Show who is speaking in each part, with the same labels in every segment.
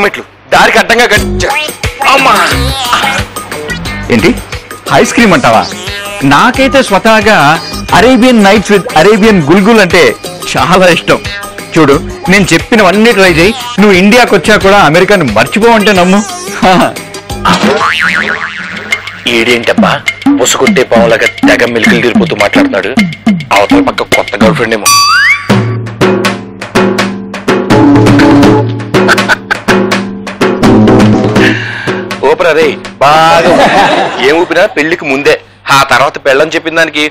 Speaker 1: మెట్లు దారికి అడ్డంగా అమ్మా.
Speaker 2: ఏంటి ఐస్ క్రీమ్ అంటావా? నాకైతే స్వతహాగా అరేబియన్ నైట్స్ విత్ అరేబియన్ గుల్గుల్ అంటే చాలా ఇష్టం. చూడు, నేను చెప్పినవన్నీ ట్రై చేయి. నువ్వు ఇండియాకి వచ్చా కూడా అమెరికాని మర్చిపోవంటే నమ్ము.
Speaker 1: ఏడేంటబ్బా పుసుకుంటే పావులాగా తెగ మిలికలు తీరిపోతూ మాట్లాడుతున్నాడు. అవతల పక్క కొత్త గర్ల్ ఫ్రెండ్ ఏమో. ఊపిరా రే బాగా. ఏం ఊపినా పెళ్లికి ముందే. ఆ తర్వాత పెళ్ళని చెప్పిన దానికి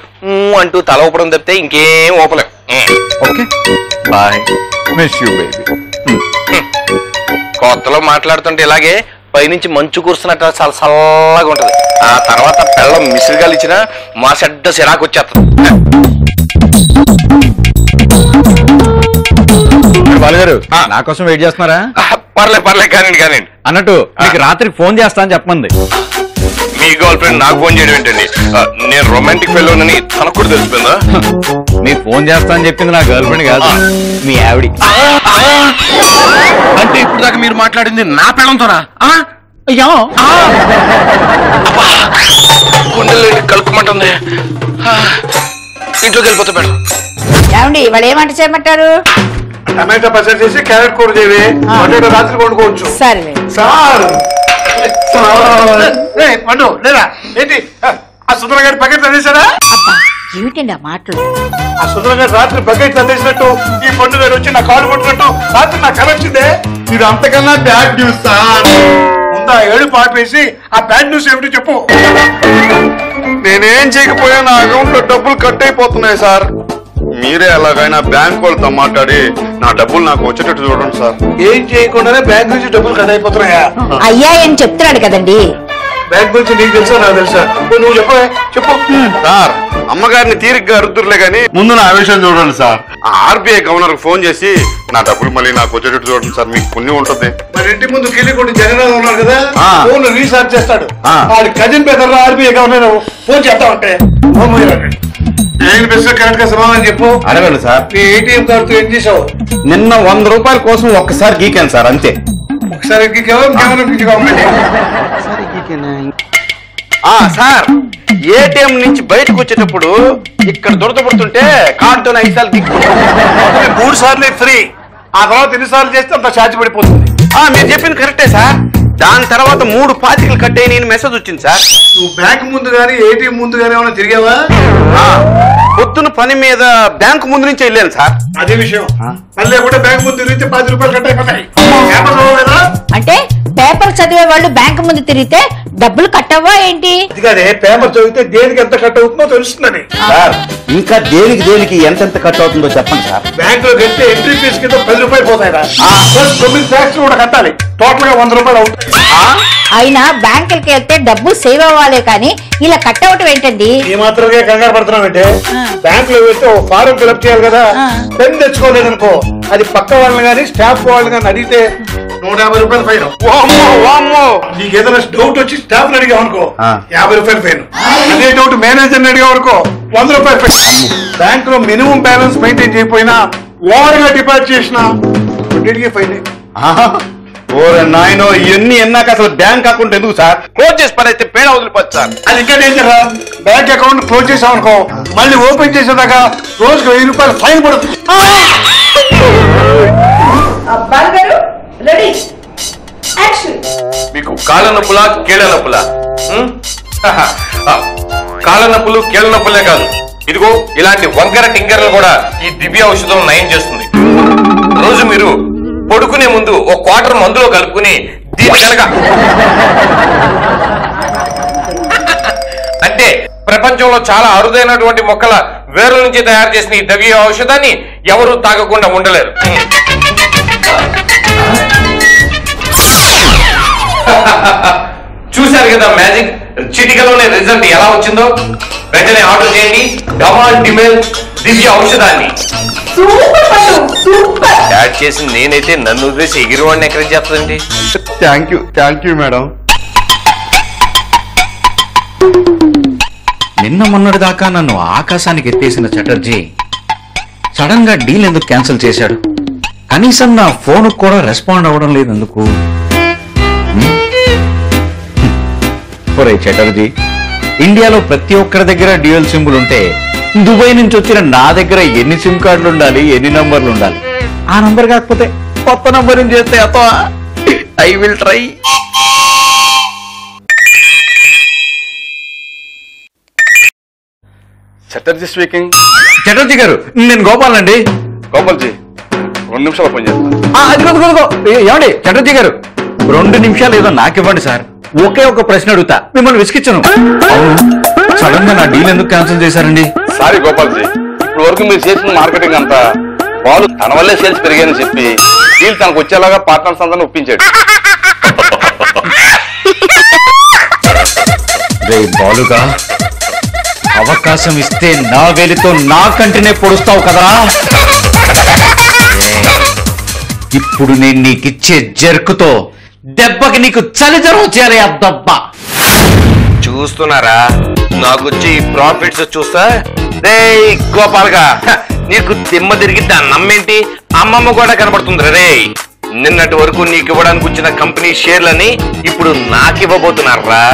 Speaker 1: అంటూ తల ఊపడం తప్పితే ఇంకేం ఊపలేం.
Speaker 2: Okay bye, miss you baby.
Speaker 1: కొత్తలో మాట్లాడుతుంటే ఇలాగే పైనుంచి మంచు కూర్చున్నట్టు చాలా చల్లగా ఉంటది. ఆ తర్వాత పెళ్ళం మిసిరిగాలు ఇచ్చినా మా చెడ్డ సిరాకు వచ్చేస్తుంది.
Speaker 2: బాలుగారు నా కోసం వెయిట్ చేస్తున్నారా?
Speaker 1: పర్లేదు కానివ్వండి.
Speaker 2: అన్నట్టు మీకు రాత్రికి ఫోన్ చేస్తా అని చెప్పమంది.
Speaker 1: మీ గర్ల్ ఫ్రెండ్ నాకు ఫోన్ చేయడం ఏంటండి? నేను రొమాంటిక్ ఫెలోనని తనకు కూడా తెలిసిపోయిందా?
Speaker 2: మీకు ఫోన్ చేస్తా అని చెప్పింది నా గర్ల్ ఫ్రెండ్ కాదు, మీ ఆవిడ.
Speaker 1: అంటే ఇప్పుడు దాకా మీరు మాట్లాడింది నా పెళ్ళంతోనా? గుండెలు కలుపుమంటుంది. ఇంట్లోకి వెళ్ళిపోతా మేడం.
Speaker 3: ఏమండి వాళ్ళు ఏమంట చేయమంటారు?
Speaker 4: టమాటో పచ్చడి చేసి క్యారెట్ కూర చేవి, పొటాటో రాత్రి వండుకోవచ్చు.
Speaker 3: సరే
Speaker 4: సార్ పండు లేదా ఏంటి ఆ సుందర గారి బకెట్ అందేశారా?
Speaker 3: ఏమిటండి ఆ మాటలు?
Speaker 4: ఆ సుందర గారు రాత్రి బకెట్ అందేసినట్టు ఈ పండు గారు వచ్చి నా కాలు కొట్టినట్టు రాత్రి నాకు కల వచ్చిందే. ఇది అంతకన్నా బ్యాడ్ న్యూస్ సార్. ముందా ఏడు పాపేసి ఆ బ్యాడ్ న్యూస్ ఏమిటి చెప్పు.
Speaker 5: నేనేం చేయకపోయినా నా అకౌంట్ లో డబ్బులు కట్ అయిపోతున్నాయి సార్. మీరే ఎలాగైనా బ్యాంక్ వాళ్ళతో మాట్లాడి నా డబ్బులు నాకు వచ్చేటట్టు చూడండి సార్.
Speaker 4: ఏం చేయకుండానే బ్యాంక్ నుంచి డబ్బులు కట్ అయిపోతున్నాయా?
Speaker 3: అయ్యా అని చెప్తున్నాడు కదండి.
Speaker 4: బ్యాంక్ గురించి నీకు తెలుసా నాకు తెలుసా? నువ్వు చెప్పు.
Speaker 5: సార్ అమ్మగారిని తీరిగ్గా అరుద్దురులే గాని ముందు నా ఆవేశం చూడండి సార్. ఆర్బీఐ గవర్నర్ ఫోన్ చేసి నా డబ్బులు మళ్ళీ నాకు వచ్చేటట్టు చూడండి సార్, మీకు పుణ్యం ఉంటుంది.
Speaker 4: మరి ఇంటి ముందు కిల్లికొండి జగన్ ఉన్నారు కదా, ఫోన్ రీఛార్జ్ చేస్తాడు. వాడి కజిన్ బెదర్ ఆర్బీఐ గవర్నర్ ఫోన్ చేస్తామంటే కరెక్ట్ గా సమాధానం చెప్పు.
Speaker 2: అడగండి సార్.
Speaker 4: నీ ఏటీఎం కార్డుతో ఏం చేసావు?
Speaker 2: నిన్న 100 రూపాయల కోసం ఒక్కసారి గీకాను సార్, అంతే.
Speaker 4: ఒకసారి
Speaker 5: సార్ ఏటీఎం నుంచి బయటకు వచ్చేటప్పుడు ఇక్కడ దురదపడుతుంటే కార్డుతో 5 సార్లు దిక్కు
Speaker 4: 3 సార్లు ఫ్రీ. ఆ తర్వాత ఎన్నిసార్లు చేస్తే అంత ఛార్జ్ పడిపోతుంది.
Speaker 5: మీరు చెప్పింది కరెక్టే సార్. దాని తర్వాత 3 పాతికలు కట్ అయ్యి మెసేజ్ వచ్చింది సార్.
Speaker 4: నువ్వు బ్యాంక్ ముందు గానీ ఏటీఎం ముందు గానీ ఏమైనా తిరిగావా?
Speaker 5: పొద్దున పని మీద బ్యాంకు ముందు నుంచి వెళ్ళాను సార్.
Speaker 4: అదే విషయం. మళ్ళీ కూడా బ్యాంక్ ముందు తిరిగితే 10 రూపాయలు కట్ అయిపోతాయి.
Speaker 3: అంటే పేపర్ చదివే వాళ్ళు బ్యాంక్ ముందు తిరిగితే డబ్బులు కట్టవా ఏంటి?
Speaker 4: ఇదిగానే పేపర్ చదివితే దేనికి ఎంత కట్ అవుతుందో తెలుస్తుందని.
Speaker 2: సార్ ఇంకా దేనికి ఎంతెంత కట్ అవుతుందో చెప్పండి సార్.
Speaker 4: బ్యాంక్ లో కడితే ఎంట్రీ ఫీజు కింద 10 రూపాయలు పోతాయిరా. 9 ట్యాక్స్ కూడా కట్టాలి. టోటల్ గా 100 రూపాయలు అవుతాయి.
Speaker 3: అయినా బ్యాంకులకి వెళ్తే డబ్బు సేవ్ అవ్వాలే కానీ ఇలా కట్ అవటం ఏంటండి?
Speaker 4: ఈ మాత్రమే కంగారు పడుతున్నావు అంటే బ్యాంక్ లో వెళ్తే ఓ ఫారం ఫిల్అప్ చేయాలి కదా. పెన్ తెచ్చుకోలేదనుకో అది పక్క వాళ్ళని కానీ స్టాఫ్ వాళ్ళని కానీ అడిగితే 150 రూపాయలు ఫైన్. నీకు ఏదైనా డౌట్ వచ్చి స్టాఫ్ అడిగావు అనుకో 50 రూపాయలు ఫైన్. అదే డౌట్ మేనేజర్ అడిగావు అనుకో 100 రూపాయలు ఫైన్. బ్యాంక్ లో మినిమం బ్యాలెన్స్ మెయింటైన్ చేయకపోయినా ఓవర్ గా డిపాజిట్ చేసిన ఫైన్.
Speaker 5: నాయనో ఇవన్నీ ఎన్నాక అసలు బ్యాంక్ అకౌంట్ ఎందుకు సార్? క్లోజ్ చేసి పడైతే పేడ వదిలిపోతుంది సార్.
Speaker 4: అది ఇంకా డేంజర్ రా. బ్యాంక్ అకౌంట్ క్లోజ్ చేసాం అనుకో మళ్ళీ ఓపెన్ చేసేదాకా రోజుకు 1000 రూపాయలు ఫైన్ పడుతుంది.
Speaker 1: మీకు కాళ్ళ నొప్పులా కీళ్ళ నొప్పులా? కాళ్ళ నొప్పులు కీళ్ళ నొప్పులే కాదు, ఇదిగో ఇలాంటి వంకర టింకర్లు కూడా ఈ దివ్య ఔషధం నయం చేస్తుంది. రోజు మీరు పడుకునే ముందు ఓ క్వార్టర్ మందులో కలుపుకుని దీని కనుక అంటే ప్రపంచంలో చాలా అరుదైనటువంటి మొక్కల వేరుల నుంచి తయారు చేసిన ఈ దివ్య ఔషధాన్ని ఎవరు తాగకుండా ఉండలేరు. చూశారు కదా మ్యాజిక్, చిటికలోనే రిజల్ట్ ఎలా వచ్చిందో. వెంటనే ఆర్డర్ చేయండి డమాల్ డిమెల్ దివ్య ఔషధాన్ని. యాడ్ చేసి నేనైతే నన్ను వదిలేసి ఎగిరివాడిని ఎంకరేజ్ చేస్తుందండి.
Speaker 5: Thank you madam.
Speaker 2: నిన్న మొన్నటి దాకా నన్ను ఆకాశానికి ఎత్తేసిన చటర్జీ సడన్ గా డీల్ ఎందుకు క్యాన్సిల్ చేశాడు? కనీసం నా ఫోన్ కూడా రెస్పాండ్ అవ్వడం లేదు ఎందుకు? ఒరే చటర్జీ, ఇండియాలో ప్రతి ఒక్కరి దగ్గర డ్యూయల్ సింబుల్ ఉంటే దుబాయ్ నుంచి వచ్చిన నా దగ్గర ఎన్ని సిమ్ కార్డులు ఉండాలి, ఎన్ని నంబర్లు ఉండాలి? ఆ నంబర్ కాకపోతే కొత్త నంబర్ చేస్తే అతవా? I will try.
Speaker 5: Chatterjee speaking.
Speaker 2: Chatterjee గారు, నేను గోపాల్ అండి.
Speaker 5: గోపాల్జీ 2 నిమిషాలు ఫోన్ చేస్తా.
Speaker 2: ఏమండి చటర్జీ గారు, 2 నిమిషాలు ఏదో నాకివ్వండి సార్. ఒకే ఒక ప్రశ్న అడుగుతా, మిమ్మల్ని విసిగించను. సడన్ గా నా డీల్ ఎందుకు క్యాన్సిల్ చేశారండి?
Speaker 5: సారీ గోపాల్జీ, ఇప్పుడు వరకు మీరు చేసిన మార్కెటింగ్ అంతా వాళ్ళు తన వల్లే సేల్స్ పెరిగాయని చెప్పి డీల్ తనకు వచ్చేలాగా పార్ట్నర్స్ అందరిని ఒప్పించాడు.
Speaker 2: రే బాలుగా, అవకాశం ఇస్తే నా వేలితో నా కంటినే పొడుస్తావు కదరా. ఇప్పుడు నేను నీకిచ్చే జర్కుతో దెబ్బకి నీకు చలి జ్వరం వచ్చేయాలి అద్దబ్బా.
Speaker 1: చూస్తున్నారా నాకొచ్చి ప్రాఫిట్స్ చూస్తా. రే గోపాల్గా, నీకు దిమ్మ తిరిగి దాన్ని నమ్మేంటి? అమ్మమ్మ కూడా కనబడుతుంది రే. నిన్నటి వరకు నీకు ఇవ్వడానికి వచ్చిన కంపెనీ షేర్లని ఇప్పుడు నాకివ్వబోతున్నారా?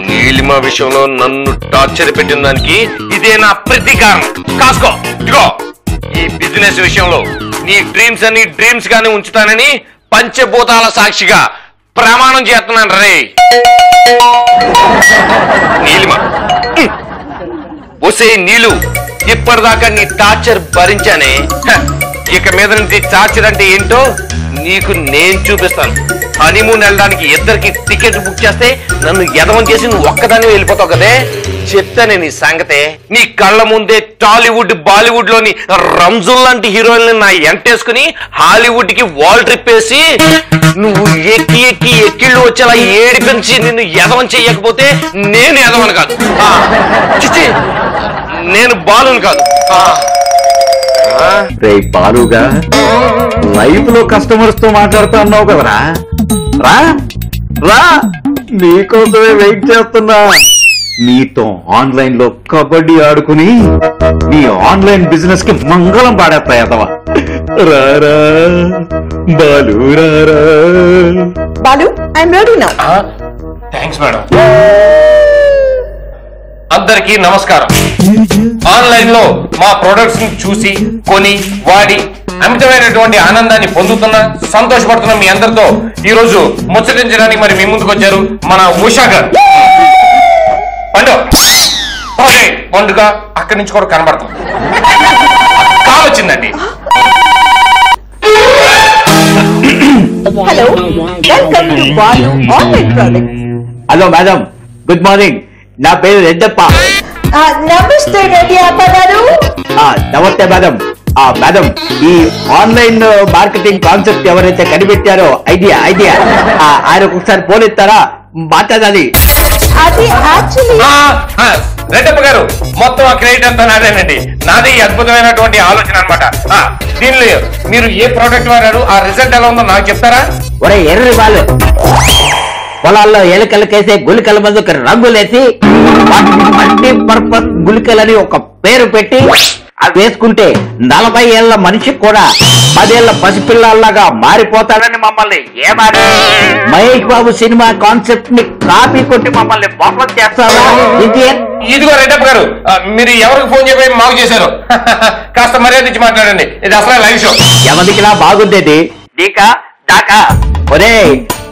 Speaker 1: నీలిమ విషయంలో నన్ను టార్చర్ పెట్టిన దానికి ఇదే నా ప్రతీకారం. కాసుకో. ఇదిగో ఈ బిజినెస్ విషయంలో నీ డ్రీమ్స్ అని డ్రీమ్స్ గానే ఉంచుతానని పంచభూతాల సాక్షిగా ప్రమాణం చేస్తున్నాను రే. నీలిమ, ఒసే నీలు, ఇప్పటిదాకా నీ టార్చర్ భరించానే. ఇక మీద నుంచి టార్చర్ అంటే ఏంటో నీకు నేను చూపిస్తాను. హనీమూన్ వెళ్ళడానికి ఇద్దరికి టికెట్ బుక్ చేస్తే నన్ను ఎదవం చేసి నువ్వు ఒక్కదాన్ని వెళ్ళిపోతావు కదే. చెప్తానే నీ సంగతే. నీ కళ్ళ ముందే టాలీవుడ్ బాలీవుడ్ లోని రంజుల్ లాంటి హీరోయిన్ నా ఎంటేసుకుని హాలీవుడ్ కి వాల్ ట్రిప్ వేసి నువ్వు ఎక్కి ఎక్కి ఎక్కిళ్ళు వచ్చేలా ఏడిపించి నిన్ను ఎదవం చెయ్యకపోతే నేను ఎదవను కాదు. చిచి, నేను బాలుని కాదు.
Speaker 2: రే బాలుగా, లైఫ్ లో కస్టమర్స్ తో మాట్లాడుతూ అన్నావు కదరా. రా రా, నీకోసమే వెయిట్ చేస్తున్నా. నీతో ఆన్లైన్ లో కబడ్డీ ఆడుకుని నీ ఆన్లైన్ బిజినెస్ కి మంగళం పాడేస్తాయి అదవా. రారా బాలు, రారా.
Speaker 6: Balu, I'm ready now.
Speaker 1: Thanks madam. అందరికీ నమస్కారం. ఆన్లైన్ లో మా ప్రొడక్ట్స్ ని చూసి కొని వాడి అమితమైనటువంటి ఆనందాన్ని పొందుతున్న సంతోషపడుతున్న మీ అందరితో ఈ రోజు ముచ్చటించడానికి మరి మీ ముందుకు వచ్చారు మన ఉషా గారు. పండుగ అక్కడి నుంచి కూడా కనబడుతుంది. కాల్ వచ్చిందండి.
Speaker 6: Hello, welcome to Balu online products.
Speaker 2: Hello madam, good morning. నా పేరు రెడ్డప్ప.
Speaker 6: నమస్తే రెడ్డప్ప గారు.
Speaker 2: నమస్తే మేడం. మేడం, ఈ ఆన్లైన్ మార్కెటింగ్ కాన్సెప్ట్ ఎవరైతే కనిపెట్టారో ఐడియా ఆయన ఒకసారి ఫోన్ ఇస్తారా, మాట్లాడాలి.
Speaker 6: అది యాక్చువల్లీ
Speaker 1: రెడ్డప్ప గారు, మొత్తం ఆ క్రెడిట్ అంతా నాదేనండి. నాది అద్భుతమైనటువంటి ఆలోచన అనమాట. దీనిలో మీరు ఏ ప్రోడక్ట్ వాడారు, ఆ రిజల్ట్ ఎలా ఉందో నాకు చెప్తారా?
Speaker 7: ఒరే ఎర్రి వాళ్ళు, పొలాల్లో ఎలుకలకేసే గుళికల మందుకు రంగులేసి మల్టీపర్పస్ గుళికలని ఒక పేరు పెట్టి అవి వేసుకుంటే 40 ఏళ్ల మనిషి కూడా 10 ఏళ్ల పసిపిల్లల్లాగా మారిపోతాడని మమ్మల్ని ఏమారి మహేష్ బాబు సినిమా కాన్సెప్ట్ ని కాపీ కొట్టి మమ్మల్ని మోసం చేస్తారా?
Speaker 1: ఇదిగో రెడ్డప్ప గారు, మీరు ఎవరికి ఫోన్ చేయబోయి మాకు చేశారు? కాస్త మర్యాద ఇచ్చి మాట్లాడండి. ఇది అసలు లైవ్ షో.
Speaker 7: ఎవరికిలా బాగుండేది డీకా దాకా. ఒరే,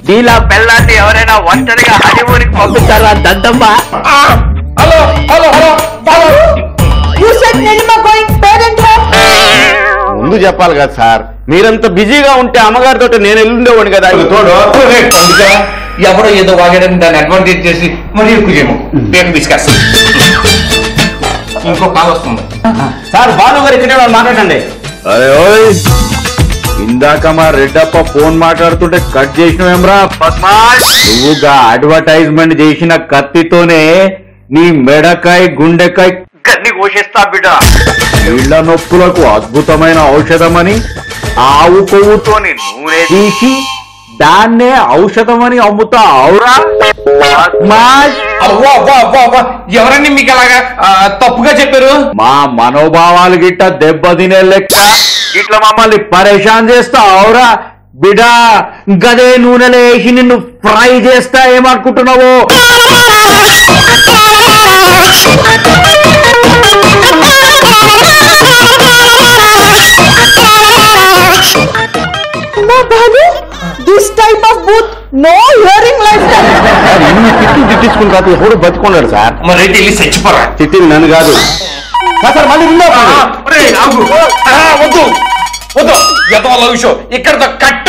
Speaker 7: డీలా పెళ్ళాన్ని ఎవరైనా ఒంటరిగా హనీమూన్కి పంపిస్తారా దండమ్మ?
Speaker 1: Hello hello hello hello,
Speaker 6: you said Nilima going parent home.
Speaker 5: ముందు చెప్పాలి కదా సార్, మీరంత బిజీగా ఉంటే అమ్మగారితో నేను ఎల్లుండేవాడిని కదా. తోడు
Speaker 1: ఎవరో ఏదో వాగాడని దాన్ని అడ్వాంటేజ్ చేసి మరి ఎక్కువ చేయము. పేరు తీసుకొస్తా. ఇంకో కాల్ వస్తుంది
Speaker 5: సార్. బాలు గారు ఇక్కడ మాట్లాడండి.
Speaker 2: అరే ఓయ్, ఇందాక మా రెడ్డప్ప ఫోన్ మాట్లాడుతుంటే కట్ చేసినవేమ్రా పద్మాష్? నువ్వుగా అడ్వర్టైజ్మెంట్ చేసిన కత్తితోనే నీ మెడకాయ గుండెకాయ గన్ని కోసేస్తా బిడ్డ. నీళ్ల నొప్పులకు అద్భుతమైన ఔషధమని ఆవు కొవ్వుతోని నూనె తీసి
Speaker 7: దాన్నే ఔషధం అని అమ్ముతా అవురా
Speaker 1: అవ్వా అవ్వా అవ్వా అవ్వా ఎవరండి మీకు అలాగా తప్పుగా చెప్పారు?
Speaker 7: మా మనోభావాలు గిట్ట దెబ్బతినే లెక్క ఇట్లా మమ్మల్ని పరేషాన్ చేస్తా అవురా బిడా. గదే నూనెలో వేసి నిన్ను ఫ్రై చేస్తా ఏమనుకుంటున్నావు?
Speaker 6: This type of booth, no hearing like that.
Speaker 7: తిట్టించుకుని కాదు ఎప్పుడు బతుకున్నాడు సార్.
Speaker 1: మరి అయితే వెళ్ళి చచ్చిపోరా.
Speaker 7: తిట్టింది నన్ను కాదు సార్. మళ్ళీ
Speaker 1: వద్దు వద్దు ఎంతో విషయం ఇక్కడతో కట్ట.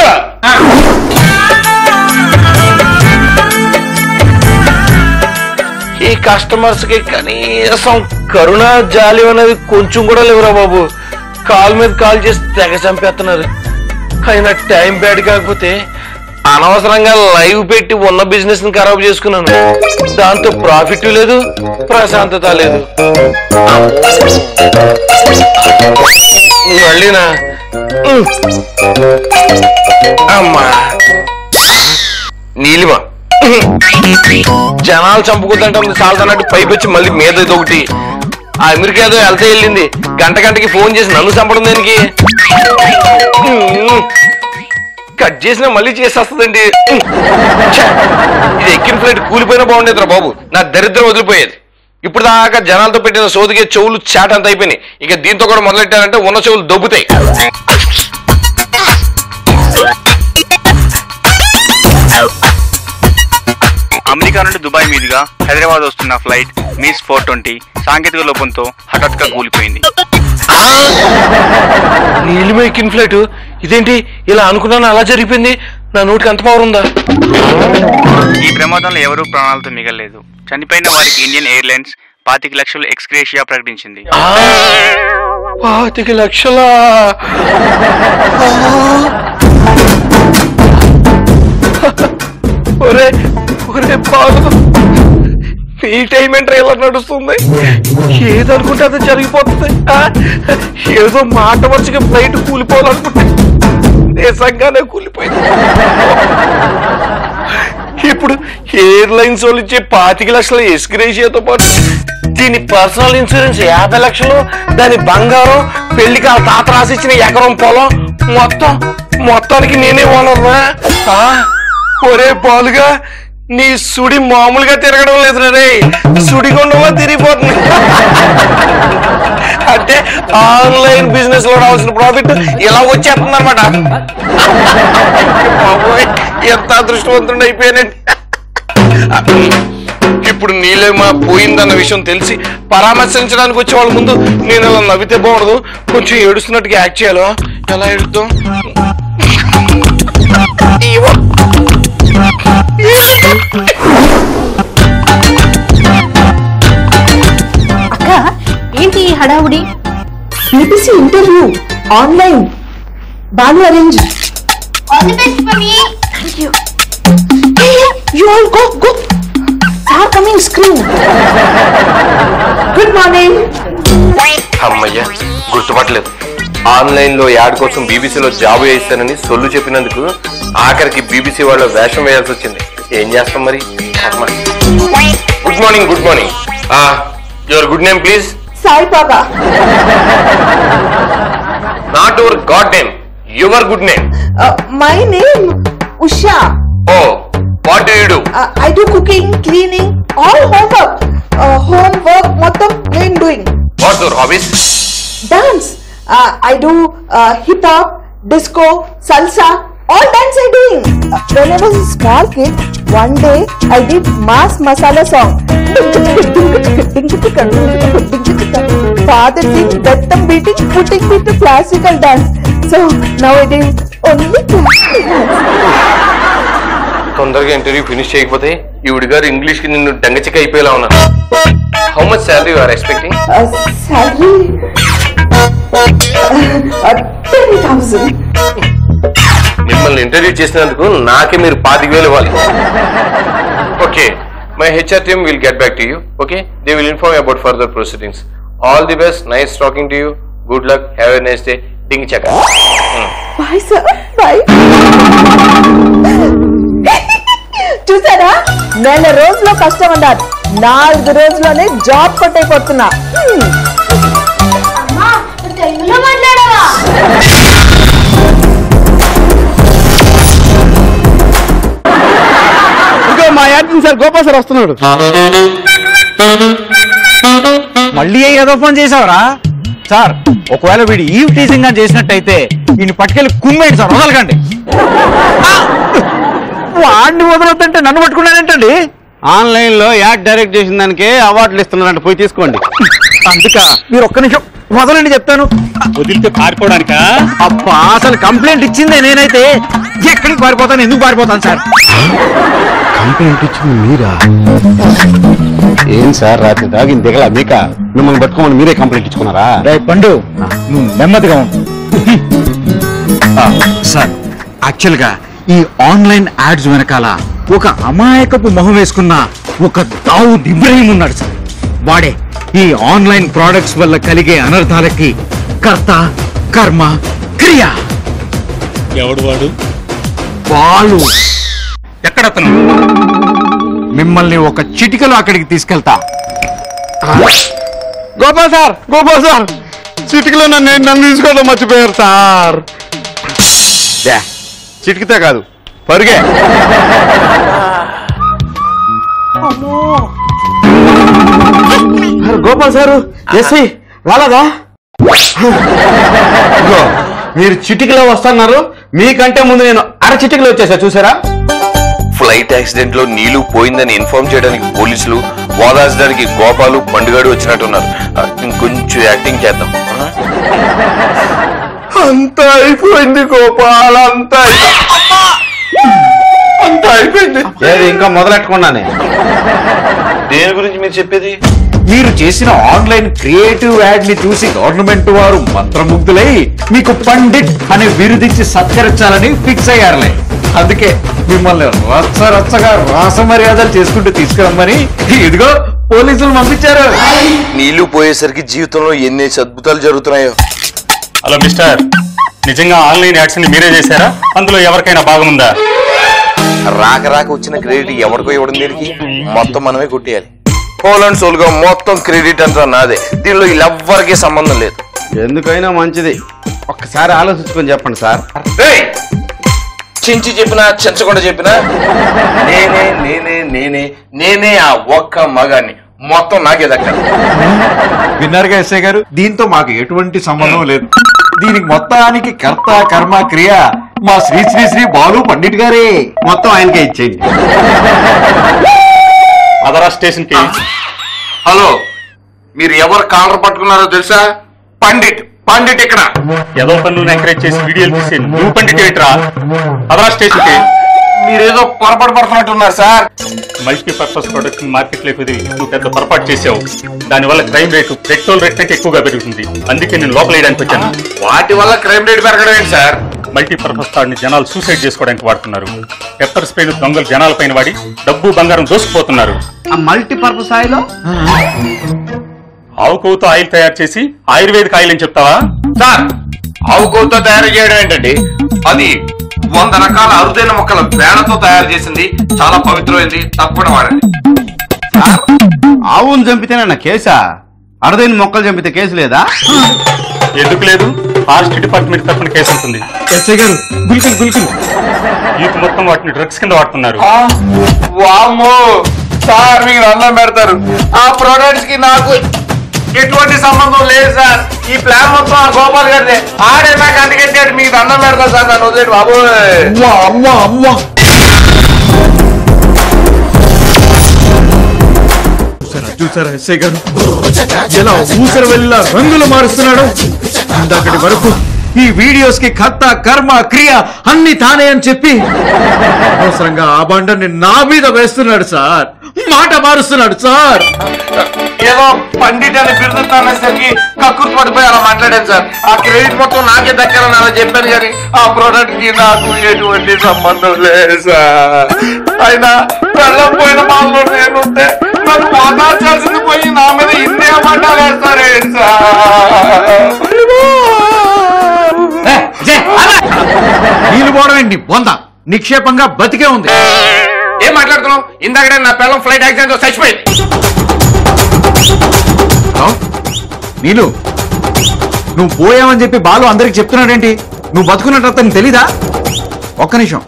Speaker 8: ఈ కస్టమర్స్ కి కనీసం కరుణ జాలి అనేది కొంచెం కూడా లేవురా బాబు. కాల్ మీద కాల్ చేసి తెగ చంపేస్తున్నారు. అయినా టైం బ్యాడ్ కాకపోతే అనవసరంగా లైవ్ పెట్టి ఉన్న బిజినెస్ ని ఖరాబ్ చేసుకున్నాను. దాంతో ప్రాఫిట్ లేదు, ప్రశాంతత లేదు. మళ్ళీనా అమ్మా నీలిమ జనాలు చంపుకుందంటే చాలదన్నట్టు పైకి వచ్చి మళ్ళీ మీద ఒకటి ఆ అమెరికా ఏదో వెళ్తే వెళ్ళింది. గంటకి ఫోన్ చేసి నన్ను చంపడం దేనికి? కట్ చేసినా మళ్ళీ చేసేస్తుందండి. ఇది ఎక్కిన ఫ్లైట్ కూలిపోయినా బాగుండేదిరా బాబు. నా దరిద్రం వదిలిపోయేది. ఇప్పుడు దాకా జనాలతో పెట్టిన సోదిగే చెవులు చాట్ అంత అయిపోయినాయి. ఇక దీంతో కూడా మొదలెట్టారంటే ఉన్న చెవులు దొబ్బుతాయి.
Speaker 9: అమెరికా నుండి దుబాయ్ మీదుగా హైదరాబాద్ వస్తున్న ఫ్లైట్ మిస్ 420 సాంకేతిక లోపంతో హఠాత్తుగా కూలిపోయింది.
Speaker 8: నీలిమ ఎక్కిన ఫ్లైట్ ఇదేంటి ఇలా అనుకున్నాను అలా జరిగిపోయింది? నా నోటికి అంత పవర్ ఉందా?
Speaker 9: ఈ ప్రమాదంలో ఎవరూ ప్రాణాలతో మిగలలేదు. చనిపోయిన వారికి ఇండియన్ ఎయిర్లైన్స్ 25 లక్షలు ఎక్స్గ్రేషియా ప్రకటించింది.
Speaker 8: 25 లక్షలా? ఒరే ఒరే బాబు, ఈ టైం ఏంట్రా ఇలా నడుస్తుంది? ఏదనుకుంటే అది జరిగిపోతుంది. ఏదో మాట వరుసగా ఫ్లైట్ కూలిపోవాలనుకుంటే నిజంగానే కూలిపోయింది. ఇప్పుడు ఎయిర్లైన్స్ వాళ్ళు ఇచ్చే 25 లక్షల ఎస్గ్రేషియాతో పాటు దీని పర్సనల్ ఇన్సూరెన్స్ 50 లక్షలు, దాని బంగారం, పెళ్లికి ఆ తాత రాసిచ్చిన ఎకరం పొలం మొత్తానికి నేనే ఓనర్నా? ఒరే బాలుగా, నీ సుడి మామూలుగా తిరగడం లేదు రే, సుడిగుండంలో తిరిగిపోతుంది. అంటే ఆన్లైన్ బిజినెస్ లో రావాల్సిన ప్రాఫిట్ ఇలా వచ్చేస్తుంది అనమాట. ఎంత అదృష్టవంతుడు అయిపోయానండి. ఇప్పుడు నీలేమా పోయిందన్న విషయం తెలిసి పరామర్శించడానికి వచ్చే వాళ్ళ ముందు నేను అలా నవ్వితే బాగుండదు. కొంచెం ఏడుస్తున్నట్టుగా యాక్ట్ చేయాలో. ఎలా ఏడుద్దాం?
Speaker 3: అక్క ఏంటి హడావుడి?
Speaker 6: BBC interview online. Balu arrange.
Speaker 3: All the best for me. Thank you.
Speaker 6: Hey, you all go. Sir coming screen. Good morning.
Speaker 1: అమ్మయ్య గుర్తుపట్టలేదు. ఆన్లైన్ లో యాడ్ కోసం బీబీసీలో జాబ్ వేయిస్తానని సొల్లు చెప్పినందుకు ఆఖరికి బీబీసీ వాళ్ళ వేషం వేయాల్సి వచ్చింది. ఏం చేస్తాం మరి. Good morning. Your good name please.
Speaker 6: Sai Baba.
Speaker 1: Not your god name, your good name.
Speaker 6: My name Usha.
Speaker 1: Oh, what do you do?
Speaker 6: I do cooking, cleaning, all homework మొత్తం నేను doing.
Speaker 1: What's your hobbies?
Speaker 6: Dance. I do hip hop, disco, salsa, all dance I doing. When I was a small kid, one day I did mass masala song. Father sing, Dattam beating, putting me to classical dance. So now I do only classical dance.
Speaker 1: తొందరగా interview finish చేయకపోతే ఈవిడ గారు English కి నిన్ను డంగచిక్క అయిపోయేలా ఉన్నారు. How much salary you are expecting?
Speaker 6: Salary 10,000.
Speaker 1: మిమ్మల్ని ఇంటర్వ్యూ చేసినందుకు నాకే మీరు 25,000 ఇవ్వాలి. Okay, my HR team will get back to you. Okay, they will inform you about further proceedings. All the best, nice talking to you, good luck, have a nice day. డింగ్ చెక్.
Speaker 6: Bye sir bye. చూసారా, నెల రోజుల్లో కష్టం అన్నారు, 4 రోజుల్లోనే job కొట్టైపోతున్నా.
Speaker 10: తెలుగులో మాట్లాడవా?
Speaker 4: ఇంకా మా యాక్టింగ్ సార్ గోపాల్ సార్ వస్తున్నాడు.
Speaker 2: మళ్ళీ ఏదో ఫోన్ చేసావరా సార్? ఒకవేళ వీడు ఈవ్ టీజింగ్ గా చేసినట్టయితే ఈయన పట్టుకెళ్ళి కుమ్మేయండి సార్, వదలకండి. వాడిని వదలొద్దంటే నన్ను పట్టుకున్నానంటండి.
Speaker 4: ఆన్లైన్ లో యాడ్ డైరెక్ట్ చేసిన దానికి అవార్డులు ఇస్తున్నారంట, పోయి తీసుకోండి.
Speaker 2: అందుక మీరు ఒక్క నిమిషం వదలండి చెప్తాను.
Speaker 8: వదిలితే పారిపోవడానిక?
Speaker 2: అబ్బా, అసలు కంప్లైంట్ ఇచ్చిందే నేనైతే. ఎక్కడికి పారిపోతాను, ఎందుకు పారిపోతాను సార్?
Speaker 4: కంప్లైంట్ ఇచ్చింది మీరా? ఏం సార్, రాత్రి తాగింది దిగల మీక? మిమ్మల్ని పట్టుకోమని మీరే కంప్లైంట్ ఇచ్చుకున్నారా?
Speaker 2: రేయ్ పండు, నువ్వు నెమ్మదిగా ఉండు. సార్, యాక్చువల్ గా ఈ ఆన్లైన్ యాడ్స్ వెనకాల ఒక అమాయకపు మొహం వేసుకున్న ఒక దావుద్ ఇబ్రహీం ఉన్నాడు సార్. వాడే ఈ ఆన్లైన్ ప్రోడక్ట్స్ వల్ల కలిగే అనర్థాలకి కర్త కర్మ క్రియ.
Speaker 8: ఎవడు వాడు?
Speaker 2: వాళ్ళు
Speaker 8: ఎక్కడతను?
Speaker 2: మిమ్మల్ని ఒక చిటికలో అక్కడికి తీసుకెళ్తా.
Speaker 4: గోపాల్ సార్, గోపాల్ సార్, చిటికలో నన్ను తీసుకోవడం మర్చిపోయారు సార్. చిటికితే కాదు, పరుగే. గోపాల్ సారు ఎస్ఐ రాలేదా? మీరు చిటికలో వస్తున్నారు, మీకంటే ముందు నేను చిటికలో వచ్చేసా, చూసారా?
Speaker 1: ఫ్లైట్ యాక్సిడెంట్ లో నీళ్లు పోయిందని ఇన్ఫార్మ్ చేయడానికి పోలీసులు, ఓదార్చడానికి గోపాలు పండుగాడు వచ్చినట్టున్నారు. ఇంకొంచెం యాక్టింగ్ చేద్దాం.
Speaker 5: అంతా అయిపోయింది గోపాల్, అంతా అయిపోయింది.
Speaker 4: ఏది ఇంకా మొదలెట్టకుండానే?
Speaker 1: దేని గురించి మీరు చెప్పేది?
Speaker 2: మీరు చేసిన ఆన్లైన్ క్రియేటివ్ యాడ్ ని చూసి గవర్నమెంట్ వారు మంత్రముగ్ధులై మీకు పండిట్ అనే బిరుదిచ్చి సత్కరించాలని ఫిక్స్ అయ్యారులే. అందుకే మిమ్మల్ని రచ్చరచ్చగా రాస మర్యాదలు చేసుకుంటూ తీసుకురమ్మని ఇదిగో పోలీసులు పంపించారు.
Speaker 1: నీళ్లు పోయేసరికి జీవితంలో ఎన్ని అద్భుతాలు జరుగుతున్నాయో.
Speaker 8: హలో మిస్టర్, నిజంగా ఆన్లైన్ యాడ్స్ ని మీరే చేశారా? అందులో ఎవరికైనా భాగం ఉందా?
Speaker 1: రాక రాక వచ్చిన క్రెడిట్ ఎవరికో ఇవ్వడం దీనికి మొత్తం మనమే కొట్టేయాలి. హోల్ అండ్ సోల్ గా మొత్తం క్రెడిట్ అంతా నాదే. దీనిలో వీళ్ళెవ్వరికీ సంబంధం లేదు.
Speaker 4: ఎందుకైనా మంచిది, ఒక్కసారి ఆలోచించుకొని చెప్పండి సార్.
Speaker 1: చించి చెప్పినా చించకుండా చెప్పినా నేనే నేనే నేనే నేనే ఆ ఒక్క మగాన్ని. మొత్తం నాకే దక్కాలి.
Speaker 2: విన్నారుగా ఎస్ఐ గారు, దీంతో మాకు ఎటువంటి సంబంధం లేదు. దీనికి మొత్తానికి కర్త కర్మ క్రియ మా శ్రీ శ్రీ శ్రీ బాలు పండిట్ గారే.
Speaker 4: మొత్తం ఆయనకే ఇచ్చేయండి.
Speaker 8: అదరా స్టేషన్ కి.
Speaker 1: హలో, మీరు ఎవరు కాలర్ పట్టుకున్నారో తెలుసా? పండిట్ పండిట్ ఇక్కడ.
Speaker 8: ఏదో పనులను ఎంకరేజ్ చేసి వీడియోలు తీసి నువ్వు పండిట్ ఏంట్రా? అదరా స్టేషన్ కి.
Speaker 1: మీరేదో పొరపాటు పడుతున్నట్టున్నారు సార్.
Speaker 8: మల్టీపర్పస్ ప్రొడక్ట్ మార్కెట్ లోకి వదిలి నువ్వు పెద్ద పొరపాటు చేసావు. దానివల్ల క్రైమ్ రేటు పెట్రోల్ రేట్ కంటే ఎక్కువగా పెరుగుతుంది. అందుకే నేను లోపల వేయడానికి వచ్చాను.
Speaker 1: వాటి వల్ల క్రైమ్ రేట్ పెరగడం ఏంటి సార్?
Speaker 8: మల్టీపర్పస్ తాడిని జనాలు సూసైడ్ చేసుకోవడానికి వాడుతున్నారు. పెప్పర్ స్ప్రే దొంగలు జనాల పైన వాడి డబ్బు బంగారం దోసుకుపోతున్నారు.
Speaker 4: ఆ మల్టీపర్పస్ ఆయిల్
Speaker 8: ఆవు కొవ్వుతో ఆయిల్ తయారు చేసి ఆయుర్వేదిక్ ఆయిల్ అని చెప్తావా?
Speaker 1: సార్, ఆవు కొవ్వుతో తయారు చేయడం ఏంటండి? అది 100 రకాల అరుదైన మొక్కల పేడతో తయారు చేసింది. చాలా పవిత్రమైంది. తప్పకుండా వాడండి.
Speaker 4: ఆవును చంపితేనన్న కేసా? అరుదైన మొక్కలు చంపితే కేసు లేదా?
Speaker 8: ఎందుకు లేదు? ఫారెస్ట్ డిపార్ట్మెంట్ తరఫున కేసు ఉంటుంది.
Speaker 2: ఎస్ఐ గారు, గుల్కులు గుల్కులు
Speaker 8: యూత్ మొత్తం వాటిని డ్రగ్స్ కింద వాడుతున్నారు.
Speaker 1: వామ్మో సార్, మీరు అన్నం పెడతారు. ఆ ప్రొడక్ట్స్ కి నాకు ఎటువంటి సంబంధం లేదు సార్. ఈ ప్లాన్ మొత్తం ఆ గోపాల్ గారిదే. ఆడే నాకు అందుకెట్టాడు. మీకు అన్నం పెడతారు సార్, నన్ను వదిలేడు బాబు.
Speaker 2: అమ్మా అమ్మా, చూసారా ఎస్ఐ గారు ఎలా ఊసర వెళ్ళ రంగులు మారుస్తున్నాడు? ఇందాకటి వరకు ఈ వీడియోస్ కి కర్త కర్మ క్రియ అన్ని తానే అని చెప్పి అవసరంగా ఆ బండని నా మీద వేస్తున్నాడు సార్. మాట మారుస్తున్నాడు సార్.
Speaker 1: ఏదో పండిట్ అని బిరుదుతానేసరికి కక్కుర్తి పడిపోయి అలా మాట్లాడాను సార్. ఆ క్రెడిట్ మొత్తం నాకే దక్కాలని అలా చెప్పాను కానీ ఆ ప్రోడక్ట్ కి నాకు ఎటువంటి సంబంధం లేదు సార్. అయినా వెళ్ళకపోయిన మాల్లో నేనుంటే నన్ను మాట్లాడాల్సింది పోయి నా మీద ఇన్నే మాట్లాడేస్తారే సార్.
Speaker 2: నీళ్ళు పోవడం ఏంటి బొంద నిక్షేపంగా బతికే ఉంది.
Speaker 1: ఏం మాట్లాడుతున్నావు? ఇందాకడే నా పిల్లలు ఫ్లైట్ యాక్సిడెంట్ తో చచ్చిపోయింది.
Speaker 2: నీళ్ళు నువ్వు పోయావని చెప్పి బాలు అందరికి చెప్తున్నాడేంటి? నువ్వు బతుకున్నట్టు అతనికి తెలీదా? ఒక్క నిమిషం.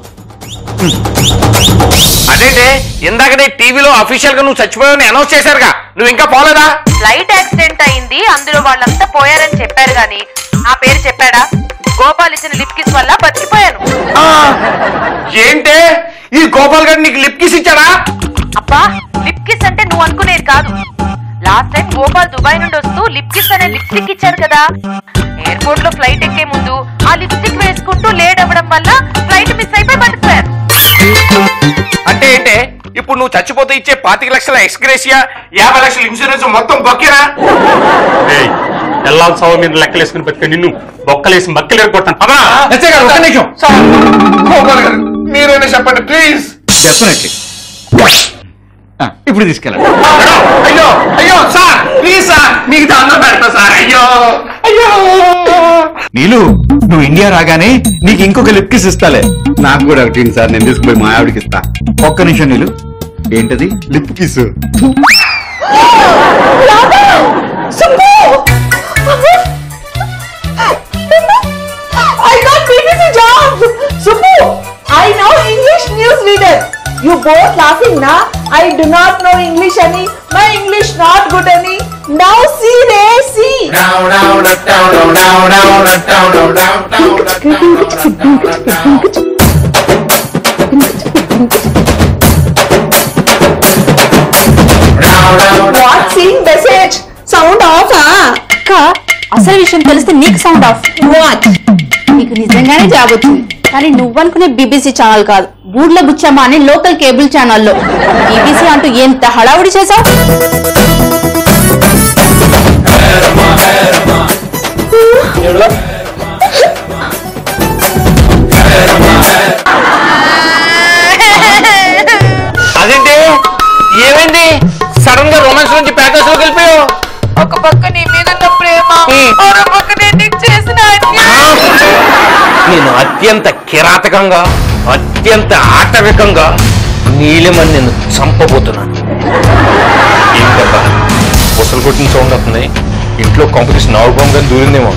Speaker 1: అదేంటి ఇందాకనే టీవీలో అఫీషియల్ గా నువ్వు చచ్చిపోయావని అనౌన్స్ చేశారుగా, నువ్వు ఇంకా పోలేదా?
Speaker 11: ఫ్లైట్ యాక్సిడెంట్ అయింది, అందులో వాళ్ళంతా పోయారని చెప్పారు గాని నా పేరు చెప్పాడా? గోపాల్ ఇచ్చిన లిప్ కిస్ వల్ల బతికిపోయాను.
Speaker 1: ఏంటే ఈ గోపాల్ గారు నీకు లిప్ కిస్ ఇచ్చాడా?
Speaker 11: అబ్బా, లిప్ కిస్ అంటే నువ్వు అనుకునేది కాదు. లాస్ట్ టైం గోపాల్ దుబాయ్ నుండి వస్తూ లిప్ కిస్ అనే లిప్స్టిక్ ఇచ్చారు కదా. ఎయిర్పోర్ట్ లో ఫ్లైట్ ఎక్కే ముందు ఆ లిప్స్టిక్ వేసుకుంటూ లేట్ అవ్వడం వల్ల ఫ్లైట్ మిస్ అయిపోయి బతికిపోయారు.
Speaker 1: అంటే ఏంటే ఇప్పుడు నువ్వు చచ్చిపోతే ఇచ్చే 25 లక్షల ఎక్స్గ్రేషియా, 50 లక్షల ఇన్సూరెన్స్ మొత్తం బొక్కేనా?
Speaker 8: ఎల్లాల సవ మీద లెక్కలేసుకుని బతిక నిన్ను బొక్కలేసి మక్కలేరు కొట్టాను.
Speaker 2: ఒక్క నిమిషం.
Speaker 1: గోపాల్ గారు మీరైనా చెప్పండి ప్లీజ్.
Speaker 2: డెఫినెట్లీ. ఇప్పుడు తీసుకెళ్ళండి.
Speaker 1: అయ్యో అయ్యో సార్ ప్లీజ్ సార్, మీకు దండం పెడతా సార్. అయ్యో అయ్యో.
Speaker 2: నీలు నువ్వు ఇండియా రాగానే నీకు ఇంకొక లిప్ కిస్ ఇస్తాలే.
Speaker 5: నాకు కూడా ఒకటి సార్, నేను తీసుకుపోయి మా ఆవిడకి ఇస్తా.
Speaker 2: ఒక్క నిమిషం నీలు. ఏంటది?
Speaker 5: Lip kiss.
Speaker 6: I got BBC job. Subbu, I know English news reader. You both laughing na? I do not know English any. My English not good any. Now see they see. What seeing message? Sound off ah?
Speaker 3: అక్క అసలు విషయం తెలిస్తే నీకు sound of.
Speaker 6: What?
Speaker 3: నీకు నిజంగానే job వచ్చింది, కానీ నువ్వనుకునే BBC channel కాదు, బూడ్ల బుచ్చమ్మ అని లోకల్ కేబుల్ ఛానల్లో. బీబీసీ అంటూ ఎంత హడావుడి చేసావు.
Speaker 1: అదేంటి ఏమైంది? సడన్ గా రొమాన్స్ నుంచి ప్యాకేజ్ లో కలిపావు.
Speaker 11: ఒక పక్క నీ మీద ఉన్న ప్రేమ, మరో పక్క నేను నీకు చేసిన అన్యాయం.
Speaker 1: నేను అత్యంత కిరాతకంగా, అత్యంత ఆటవికంగా నీలిమని నేను చంపబోతున్నాను. ఏంటబ్బా ముసలు కొట్టిన సౌండ్ అవుతుంది? ఇంట్లో కాంపిటీషన్ నాలుగు దూరిందేమో.